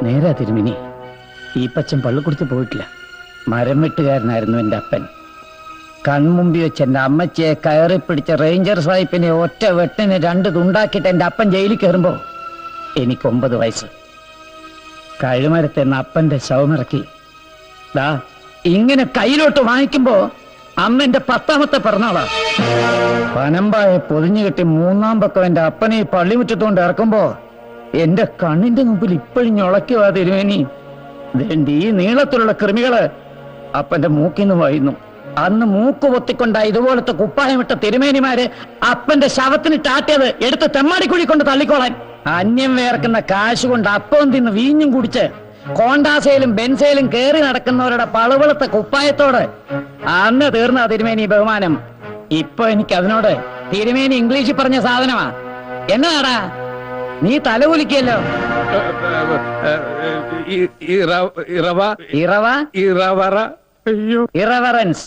നേരാ തിരുമിനി. ഈ പച്ചൻ പള്ളിക്കുടുത്ത് പോയിട്ടില്ല. മരം വെട്ടുകാരനായിരുന്നു എൻ്റെ അപ്പൻ. കൺമുമ്പി വെച്ച് എൻ്റെ അമ്മച്ചിയെ കയറി പിടിച്ച റേഞ്ചർ സാഹിബിനെ ഒറ്റ വെട്ടിന് 2 തുണ്ടാക്കിയിട്ട് എൻ്റെ അപ്പൻ ജയിലിൽ കയറുമ്പോ എനിക്ക് 9 വയസ്സ്. കഴുമരത്തെന്ന് അപ്പന്റെ ശവമിറക്കി ദാ ഇങ്ങനെ കയ്യിലോട്ട് വാങ്ങിക്കുമ്പോ അന്ന് എന്റെ 10ാമത്തെ പിറന്നാളാ. പനമ്പായെ പൊതിഞ്ഞു കെട്ടി 3ാം പക്കം എന്റെ അപ്പനെ പള്ളിമുറ്റത്തോണ്ട് ഇറക്കുമ്പോ എന്റെ കണ്ണിന്റെ മുമ്പിൽ ഇപ്പോഴും ഞൊളയ്ക്കുവാ തിരുമേനി. വേണ്ടി ഈ നീളത്തിലുള്ള കൃമികള് അപ്പന്റെ മൂക്കിന്ന് വായുന്നു. അന്ന് മൂക്ക് പൊത്തിക്കൊണ്ട ഇതുപോലത്തെ കുപ്പായമിട്ട തിരുമേനിമാര് അപ്പന്റെ ശവത്തിന് ടാട്ടിയത് എടുത്ത് തെമ്മാടിക്കുഴി കൊണ്ട് തള്ളിക്കോളാൻ. അന്യം വേർക്കുന്ന കാശ് കൊണ്ട് അപ്പം തിന്ന് വീഞ്ഞും കുടിച്ച് കോണ്ടാസയിലും ബെൻസയിലും കേറി നടക്കുന്നവരുടെ പളുവളത്തെ കുപ്പായത്തോട് അന്ന് തീർന്ന തിരുമേനി ബഹുമാനം. ഇപ്പൊ എനിക്ക് അതിനോട് തിരുമേനി ഇംഗ്ലീഷിൽ പറഞ്ഞ സാധനമാ. എന്നാടാ നീ തലകുലിക്കല്ലോ. ഇറവറൻസ്